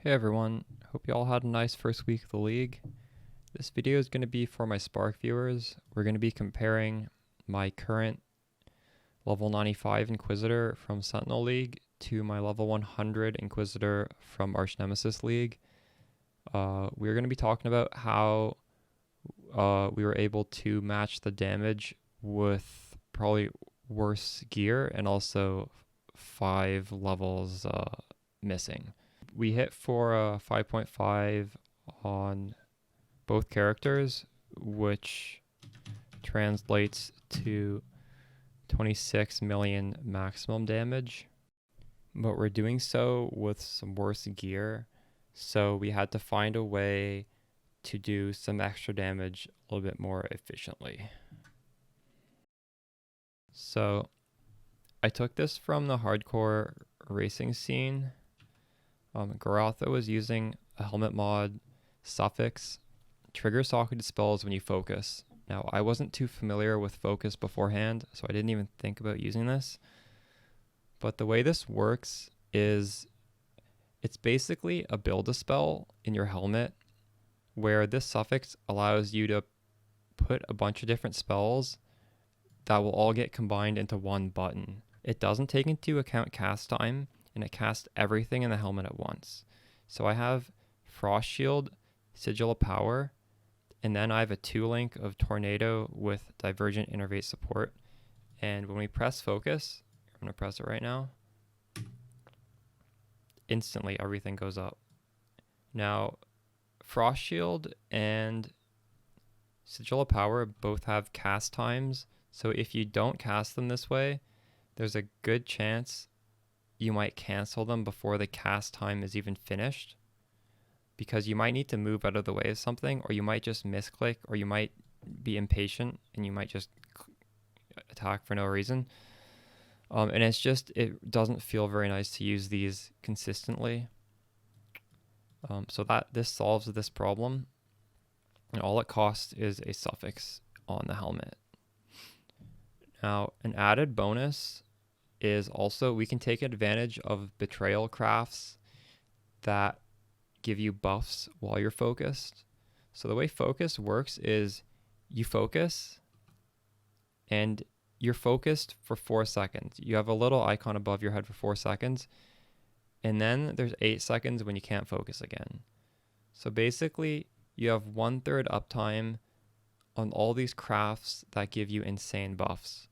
Hey everyone, hope you all had a nice first week of the league. This video is going to be for my Spark viewers. We're going to be comparing my current level 95 Inquisitor from Sentinel League to my level 100 Inquisitor from Arch Nemesis League. We're going to be talking about how we were able to match the damage with probably worse gear and also 5 levels missing. We hit for a 5.5 on both characters, which translates to 26 million maximum damage. But we're doing so with some worse gear, so we had to find a way to do some extra damage a little bit more efficiently. So I took this from the hardcore racing scene. Garotha was using a helmet mod, suffix, trigger socketed spells when you focus. Now, I wasn't too familiar with focus beforehand, so I didn't even think about using this. But the way this works is it's basically a build-a-spell in your helmet where this suffix allows you to put a bunch of different spells that will all get combined into one button. It doesn't take into account cast time, and it casts everything in the helmet at once. So I have Frost Shield, Sigil of Power, and then I have a 2-link of Tornado with Divergent Innervate support. And when we press focus, I'm going to press it right now, instantly everything goes up. Now, Frost Shield and Sigil of Power both have cast times, so if you don't cast them this way, there's a good chance you might cancel them before the cast time is even finished, because you might need to move out of the way of something, or you might just misclick, or you might be impatient and you might just attack for no reason. And it doesn't feel very nice to use these consistently. So this solves this problem, and all it costs is a suffix on the helmet. Now, an added bonus is also we can take advantage of betrayal crafts that give you buffs while you're focused. So the way focus works is you focus and you're focused for 4 seconds. You have a little icon above your head for 4 seconds, and then there's 8 seconds when you can't focus again. So basically you have 1/3 uptime on all these crafts that give you insane buffs.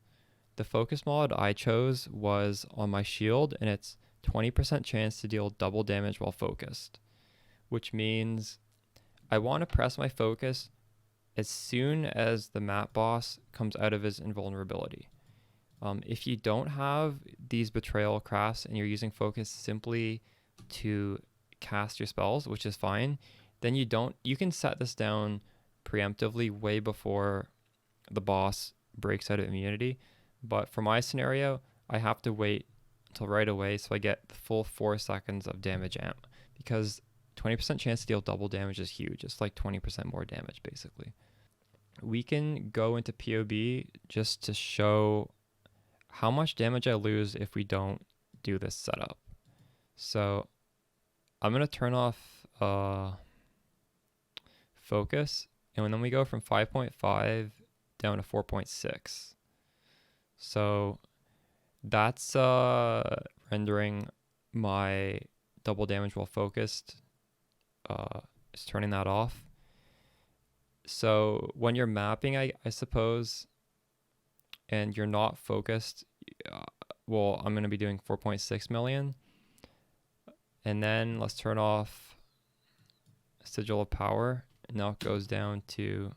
The focus mod I chose was on my shield, and it's 20% chance to deal double damage while focused, which means I want to press my focus as soon as the map boss comes out of his invulnerability. If you don't have these betrayal crafts and you're using focus simply to cast your spells, which is fine, then you can set this down preemptively way before the boss breaks out of immunity. But for my scenario, I have to wait until right away so I get the full 4 seconds of damage amp, because 20% chance to deal double damage is huge. It's like 20% more damage basically. We can go into POB just to show how much damage I lose if we don't do this setup. So I'm going to turn off focus, and then we go from 5.5 down to 4.6. So that's rendering my double damage while focused. Is turning that off. So when you're mapping, I suppose, and you're not focused, well, I'm going to be doing 4.6 million. And then let's turn off Sigil of Power. Now it goes down to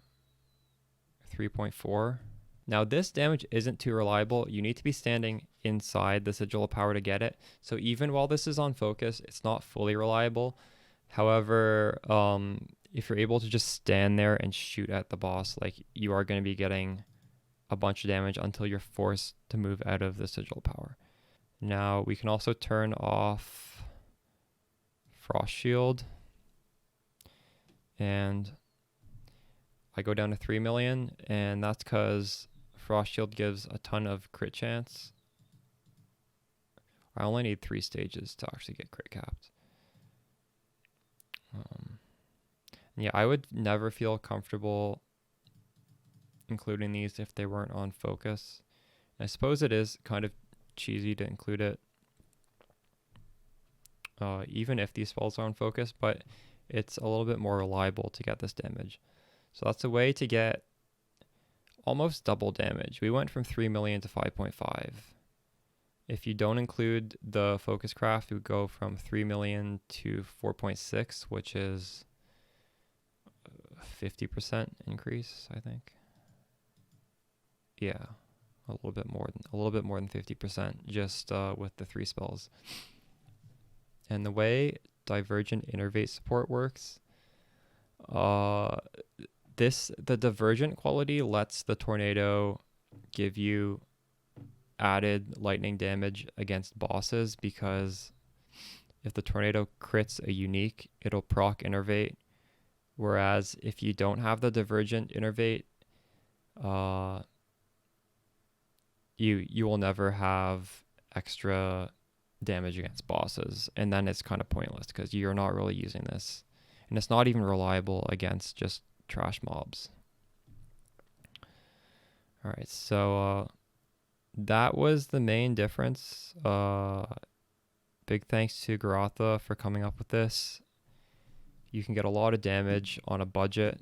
3.4. Now this damage isn't too reliable. You need to be standing inside the Sigil of Power to get it. So even while this is on focus, it's not fully reliable. However, if you're able to just stand there and shoot at the boss, like, you are going to be getting a bunch of damage until you're forced to move out of the Sigil of Power. Now we can also turn off Frost Shield, and I go down to 3 million, and that's because Frost Shield gives a ton of crit chance. I only need 3 stages to actually get crit capped. And yeah, I would never feel comfortable including these if they weren't on focus. I suppose it is kind of cheesy to include it even if these spells are on focus, but it's a little bit more reliable to get this damage. So that's a way to get almost double damage. We went from 3 million to 5.5. If you don't include the focus craft, we go from 3 million to 4.6, which is 50% increase, I think. Yeah, a little bit more than 50% just with the 3 spells. And the way Divergent Innervate support works, the Divergent quality lets the Tornado give you added lightning damage against bosses, because if the Tornado crits a unique, it'll proc Innervate. Whereas if you don't have the Divergent Innervate, you will never have extra damage against bosses, and then it's kind of pointless because you're not really using this, and it's not even reliable against just trash mobs. All right, so that was the main difference. Big thanks to Garatha for coming up with this. You can get a lot of damage on a budget,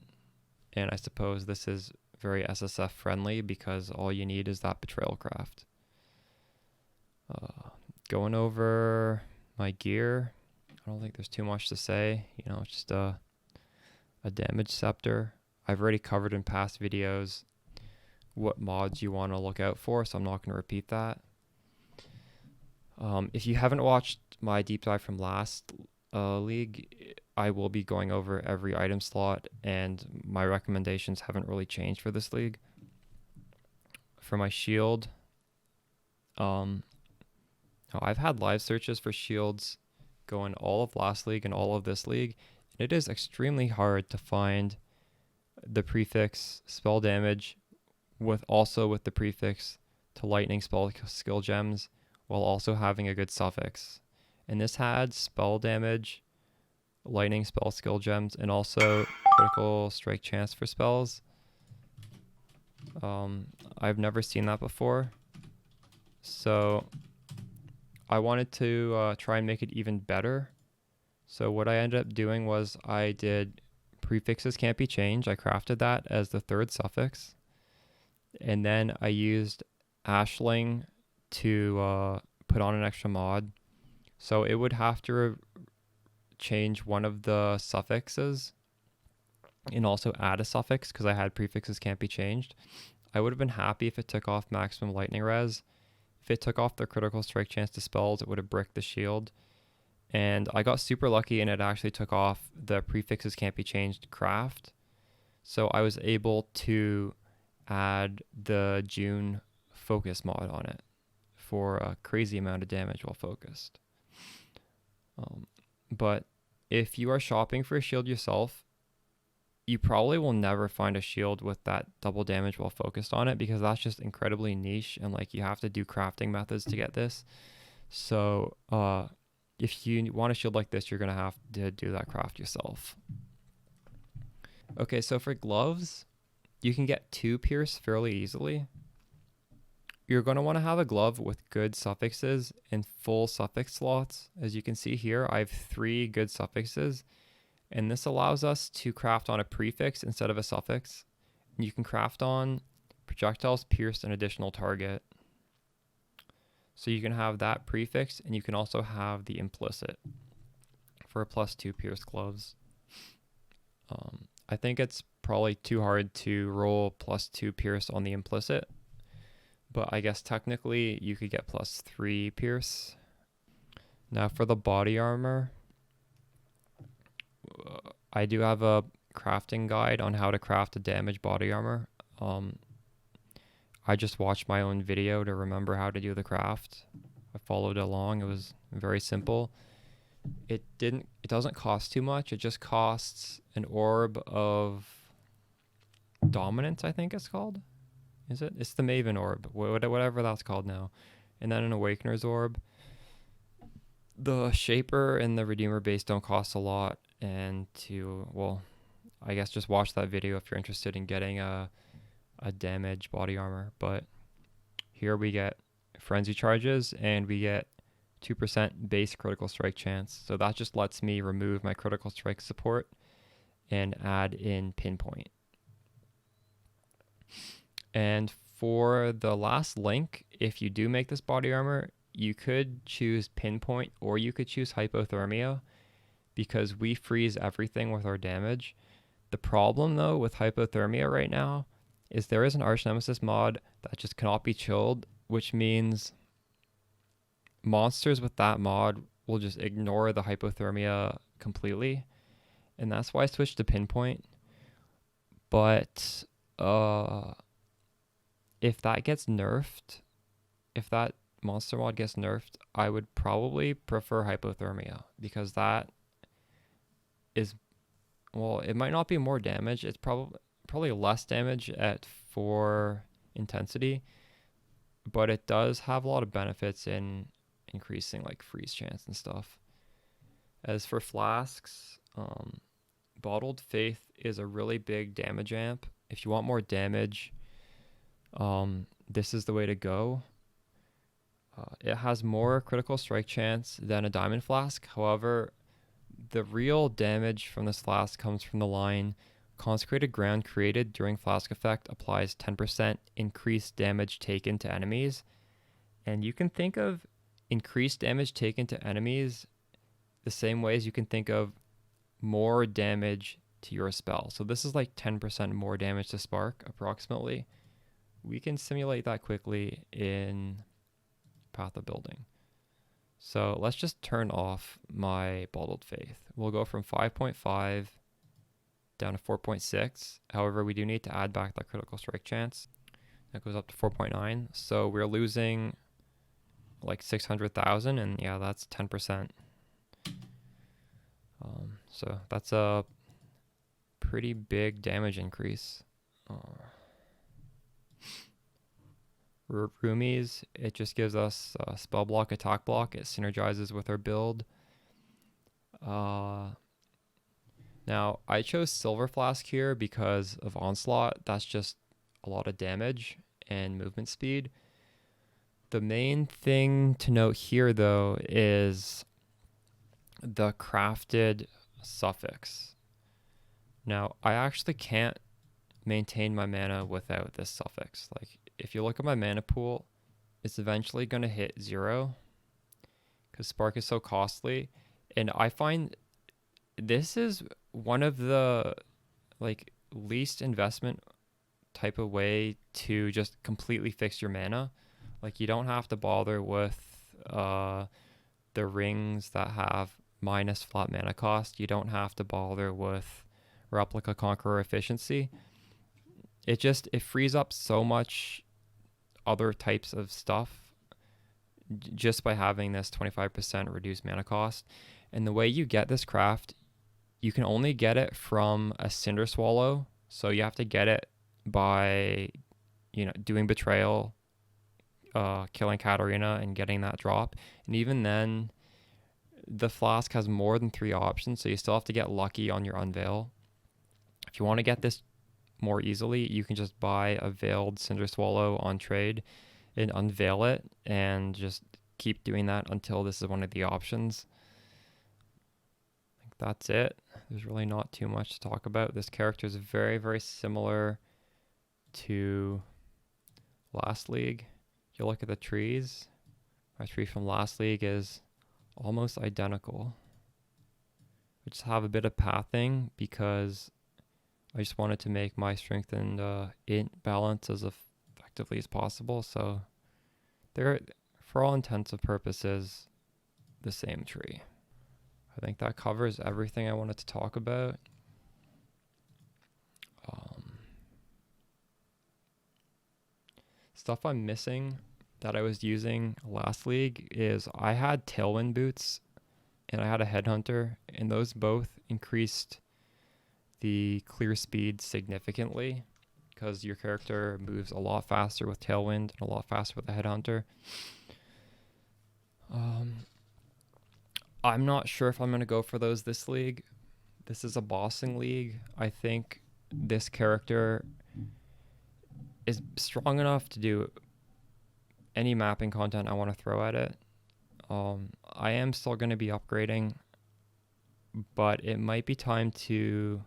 and I suppose this is very SSF friendly because all you need is that Betrayal Craft. Going over my gear, I don't think there's too much to say. You know, it's just a damage scepter. I've already covered in past videos what mods you want to look out for, so I'm not going to repeat that. If you haven't watched my deep dive from last league, I will be going over every item slot, and my recommendations haven't really changed for this league. For my shield, I've had live searches for shields going all of last league and all of this league, and it is extremely hard to find the prefix spell damage with the prefix to lightning spell skill gems while also having a good suffix. And this had spell damage, lightning spell skill gems, and also critical strike chance for spells. I've never seen that before, so I wanted to try and make it even better. So what I ended up doing was I did prefixes can't be changed. I crafted that as the 3rd suffix. And then I used Ashling to put on an extra mod. So it would have to change one of the suffixes and also add a suffix because I had prefixes can't be changed. I would have been happy if it took off maximum lightning res. If it took off the critical strike chance to spells, it would have bricked the shield. And I got super lucky and it actually took off the prefixes can't be changed craft. So I was able to add the June focus mod on it for a crazy amount of damage while focused. But if you are shopping for a shield yourself, you probably will never find a shield with that double damage while focused on it, because that's just incredibly niche, and like you have to do crafting methods to get this. So if you want a shield like this, you're gonna have to do that craft yourself. Okay, so for gloves, you can get 2 pierce fairly easily. You're going to want to have a glove with good suffixes and full suffix slots. As you can see here, I have 3 good suffixes, and this allows us to craft on a prefix instead of a suffix. And you can craft on projectiles pierced an additional target. So you can have that prefix, and you can also have the implicit for a +2 pierce gloves. I think it's probably too hard to roll +2 pierce on the implicit, but I guess technically you could get +3 pierce. Now for the body armor, I do have a crafting guide on how to craft a damaged body armor. I just watched my own video to remember how to do the craft. I followed along. It was very simple. It doesn't cost too much. It just costs an orb of dominance, I think it's called. Is it? It's the Maven orb, whatever that's called now. And then an Awakener's orb. The Shaper and the Redeemer base don't cost a lot, and I guess just watch that video if you're interested in getting a damage body armor. But here we get frenzy charges and we get 2% base critical strike chance. So that just lets me remove my critical strike support and add in pinpoint. And for the last link, if you do make this body armor, you could choose pinpoint or you could choose hypothermia, because we freeze everything with our damage. The problem though with hypothermia right now is there is an Arch Nemesis mod that just cannot be chilled, which means monsters with that mod will just ignore the hypothermia completely. And that's why I switched to pinpoint. But if that gets nerfed, if that monster mod gets nerfed, I would probably prefer hypothermia, because that is, well, it might not be more damage. It's probably less damage at 4 intensity, but it does have a lot of benefits in increasing like freeze chance and stuff. As for flasks, Bottled Faith is a really big damage amp. If you want more damage, this is the way to go. It has more critical strike chance than a diamond flask. However, the real damage from this flask comes from the line, consecrated ground created during flask effect applies 10% increased damage taken to enemies. And you can think of increased damage taken to enemies the same way as you can think of more damage to your spell. So this is like 10% more damage to spark approximately. We can simulate that quickly in Path of Building. So let's just turn off my Bottled Faith. We'll go from 5.5 down to 4.6. However, we do need to add back that critical strike chance. That goes up to 4.9. So we're losing like 600,000, and yeah, that's 10%. So that's a pretty big damage increase. Roomies, it just gives us spell block, attack block. It synergizes with our build. Now, I chose Silver Flask here because of Onslaught. That's just a lot of damage and movement speed. The main thing to note here, though, is the crafted suffix. Now, I actually can't maintain my mana without this suffix. Like, if you look at my mana pool, it's eventually going to hit 0 because Spark is so costly. And I find this is one of the like least investment type of way to just completely fix your mana. Like, you don't have to bother with the rings that have minus flat mana cost. You don't have to bother with Replica Conqueror efficiency. It frees up so much other types of stuff just by having this 25% reduced mana cost. And the way you get this craft, you can only get it from a Cinder Swallow. So you have to get it by, doing Betrayal, killing Katarina and getting that drop. And even then, the flask has more than 3 options, so you still have to get lucky on your unveil. If you want to get this more easily, you can just buy a veiled Cinder Swallow on trade and unveil it and just keep doing that until this is one of the options. I think that's it. There's really not too much to talk about. This character is very, very similar to last league. If you look at the trees, our tree from last league is almost identical. We just have a bit of pathing because I just wanted to make my strength and int balance as effectively as possible. So they're, for all intents and purposes, the same tree. I think that covers everything I wanted to talk about. Stuff I'm missing that I was using last league is I had Tailwind boots and I had a Headhunter, and those both increased the clear speed significantly because your character moves a lot faster with Tailwind and a lot faster with the Headhunter. I'm not sure if I'm going to go for those this league. this is a bossing league. I think this character is strong enough to do any mapping content I want to throw at it. I am still going to be upgrading, but it might be time to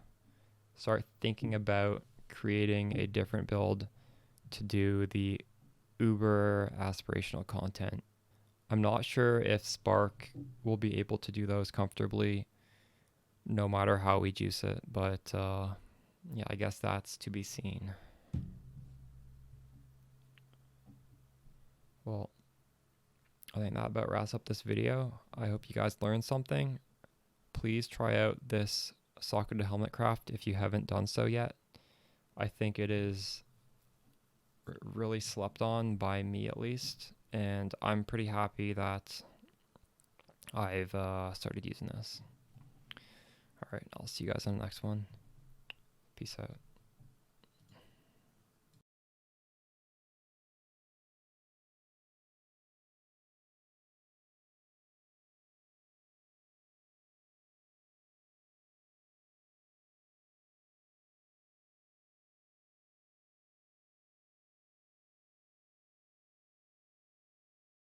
start thinking about creating a different build to do the uber aspirational content. I'm not sure if Spark will be able to do those comfortably no matter how we juice it, but yeah, I guess that's to be seen. Well, I think that about wraps up this video. I hope you guys learned something. Please try out this socketed helmet craft if you haven't done so yet. I think it is really slept on by me at least, and I'm pretty happy that I've started using this. All right, I'll see you guys on the next one. Peace out.